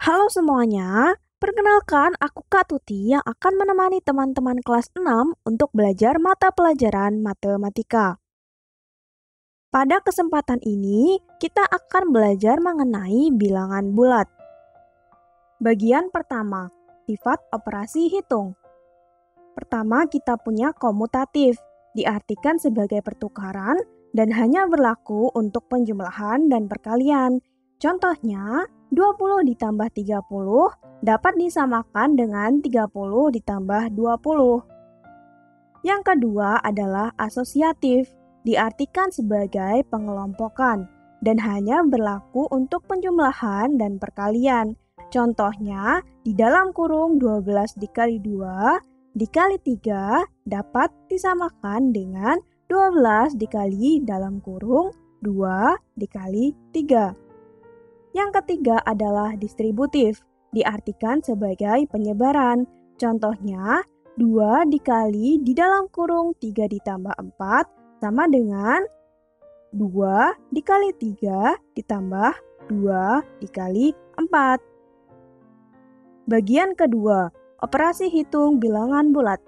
Halo semuanya, perkenalkan aku Kak Tuti yang akan menemani teman-teman kelas 6 untuk belajar mata pelajaran matematika. Pada kesempatan ini, kita akan belajar mengenai bilangan bulat. Bagian pertama, sifat operasi hitung. Pertama, kita punya komutatif, diartikan sebagai pertukaran dan hanya berlaku untuk penjumlahan dan perkalian. Contohnya, 20 ditambah 30 dapat disamakan dengan 30 ditambah 20. Yang kedua adalah asosiatif, diartikan sebagai pengelompokan dan hanya berlaku untuk penjumlahan dan perkalian. Contohnya, di dalam kurung 12 dikali 2 dikali 3 dapat disamakan dengan 12 dikali dalam kurung 2 dikali 3. Yang ketiga adalah distributif, diartikan sebagai penyebaran. Contohnya, 2 dikali di dalam kurung 3 ditambah 4 sama dengan 2 dikali 3 ditambah 2 dikali 4. Bagian kedua, operasi hitung bilangan bulat.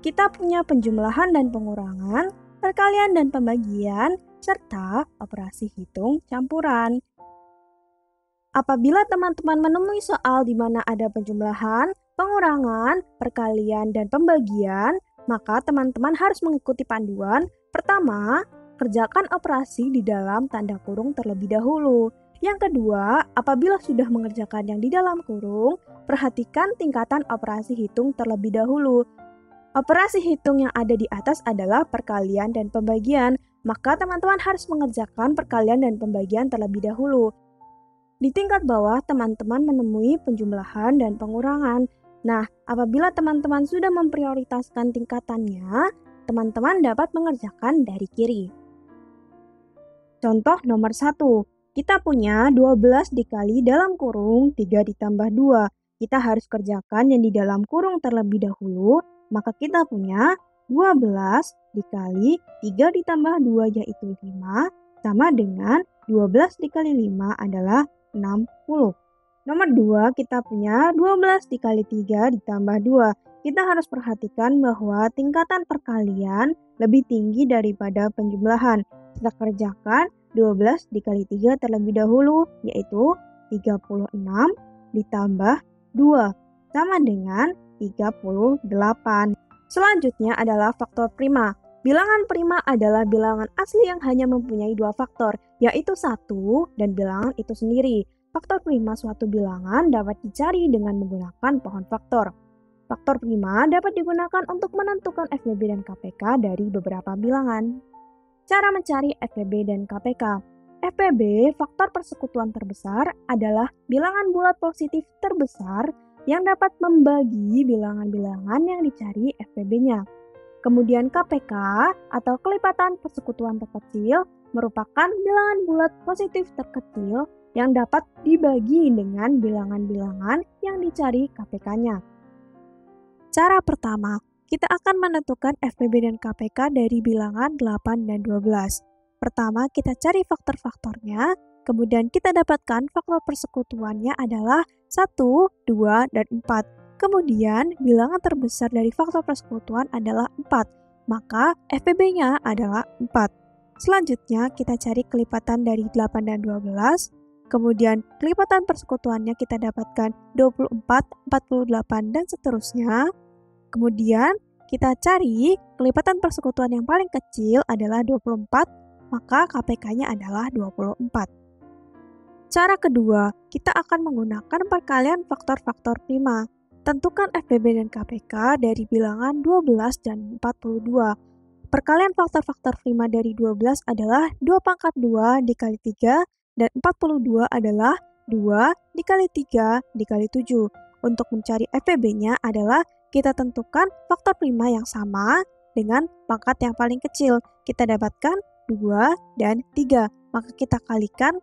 Kita punya penjumlahan dan pengurangan, perkalian dan pembagian, serta operasi hitung campuran. Apabila teman-teman menemui soal di mana ada penjumlahan, pengurangan, perkalian, dan pembagian, maka teman-teman harus mengikuti panduan. Pertama, kerjakan operasi di dalam tanda kurung terlebih dahulu. Yang kedua, apabila sudah mengerjakan yang di dalam kurung, perhatikan tingkatan operasi hitung terlebih dahulu. Operasi hitung yang ada di atas adalah perkalian dan pembagian, maka teman-teman harus mengerjakan perkalian dan pembagian terlebih dahulu. Di tingkat bawah, teman-teman menemui penjumlahan dan pengurangan. Nah, apabila teman-teman sudah memprioritaskan tingkatannya, teman-teman dapat mengerjakan dari kiri. Contoh nomor 1, kita punya 12 dikali dalam kurung 3 ditambah 2. Kita harus kerjakan yang di dalam kurung terlebih dahulu, maka kita punya 12 dikali 3 ditambah 2 yaitu 5, sama dengan 12 dikali 5 adalah 60. Nomor 2, kita punya 12 dikali 3 ditambah 2. Kita harus perhatikan bahwa tingkatan perkalian lebih tinggi daripada penjumlahan. Kita kerjakan 12 dikali 3 terlebih dahulu, yaitu 36 ditambah 2, sama dengan 38. Selanjutnya adalah faktor prima. Bilangan prima adalah bilangan asli yang hanya mempunyai dua faktor, yaitu 1 dan bilangan itu sendiri. Faktor prima suatu bilangan dapat dicari dengan menggunakan pohon faktor. Faktor prima dapat digunakan untuk menentukan FBB dan KPK dari beberapa bilangan. Cara mencari FBB dan KPK. FBB, faktor persekutuan terbesar, adalah bilangan bulat positif terbesar yang dapat membagi bilangan-bilangan yang dicari FBB-nya. Kemudian KPK atau kelipatan persekutuan terkecil merupakan bilangan bulat positif terkecil yang dapat dibagi dengan bilangan-bilangan yang dicari KPK-nya. Cara pertama, kita akan menentukan FBB dan KPK dari bilangan 8 dan 12. Pertama, kita cari faktor-faktornya, kemudian kita dapatkan faktor persekutuannya adalah 1, 2, dan 4. Kemudian, bilangan terbesar dari faktor persekutuan adalah 4, maka FBB-nya adalah 4. Selanjutnya, kita cari kelipatan dari 8 dan 12, kemudian kelipatan persekutuannya kita dapatkan 24, 48, dan seterusnya. Kemudian, kita cari kelipatan persekutuan yang paling kecil adalah 24, maka KPK-nya adalah 24. Cara kedua, kita akan menggunakan perkalian faktor-faktor prima. Tentukan FBB dan KPK dari bilangan 12 dan 42. Perkalian faktor-faktor prima dari 12 adalah 2 pangkat 2 dikali 3 dan 42 adalah 2 dikali 3 dikali 7. Untuk mencari FBB-nya adalah kita tentukan faktor prima yang sama dengan pangkat yang paling kecil. Kita dapatkan 2 dan 3. Maka kita kalikan,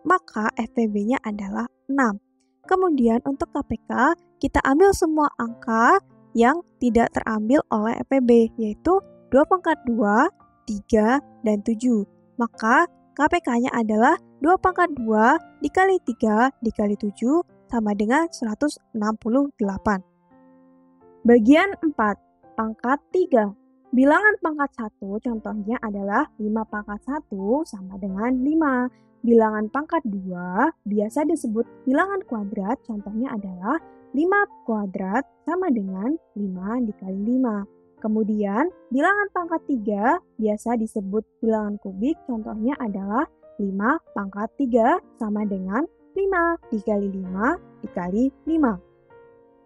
maka FBB-nya adalah 6. Kemudian untuk KPK, kita ambil semua angka yang tidak terambil oleh FBB, yaitu 2 pangkat 2, 3, dan 7. Maka KPK-nya adalah 2 pangkat 2 dikali 3 dikali 7 sama dengan 168. Bagian 4, pangkat 3. Bilangan pangkat 1 contohnya adalah 5 pangkat 1 sama dengan 5. Bilangan pangkat 2 biasa disebut bilangan kuadrat, contohnya adalah 5 kuadrat sama dengan 5 dikali 5. Kemudian, bilangan pangkat 3 biasa disebut bilangan kubik, contohnya adalah 5 pangkat 3 sama dengan 5 dikali 5 dikali 5.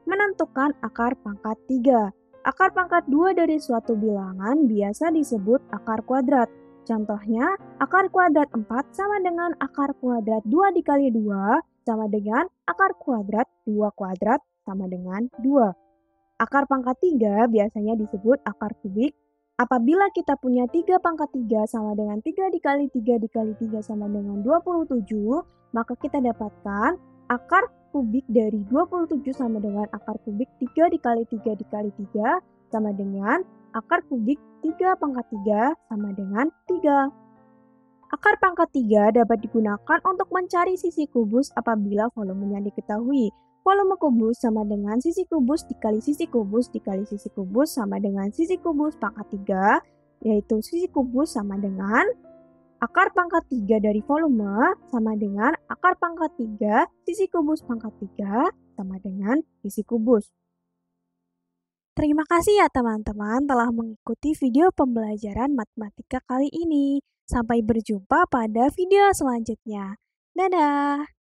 Menentukan akar pangkat 3. Akar pangkat 2 dari suatu bilangan biasa disebut akar kuadrat. Contohnya, akar kuadrat 4 sama dengan akar kuadrat 2 dikali 2 sama dengan akar kuadrat 2 kuadrat sama dengan 2. Akar pangkat 3 biasanya disebut akar kubik. Apabila kita punya 3 pangkat 3 sama dengan 3 dikali 3 dikali 3 sama dengan 27, maka kita dapatkan akar kubik dari 27 sama dengan akar kubik 3 dikali 3 dikali 3 sama dengan akar kubik 3 pangkat 3 sama dengan 3. Akar pangkat 3 dapat digunakan untuk mencari sisi kubus apabila volumenya diketahui. Volume kubus sama dengan sisi kubus dikali sisi kubus dikali sisi kubus sama dengan sisi kubus pangkat 3, yaitu sisi kubus sama dengan akar pangkat 3 dari volume sama dengan akar pangkat 3 sisi kubus pangkat 3 sama dengan sisi kubus. Terima kasih ya teman-teman telah mengikuti video pembelajaran matematika kali ini. Sampai berjumpa pada video selanjutnya. Dadah!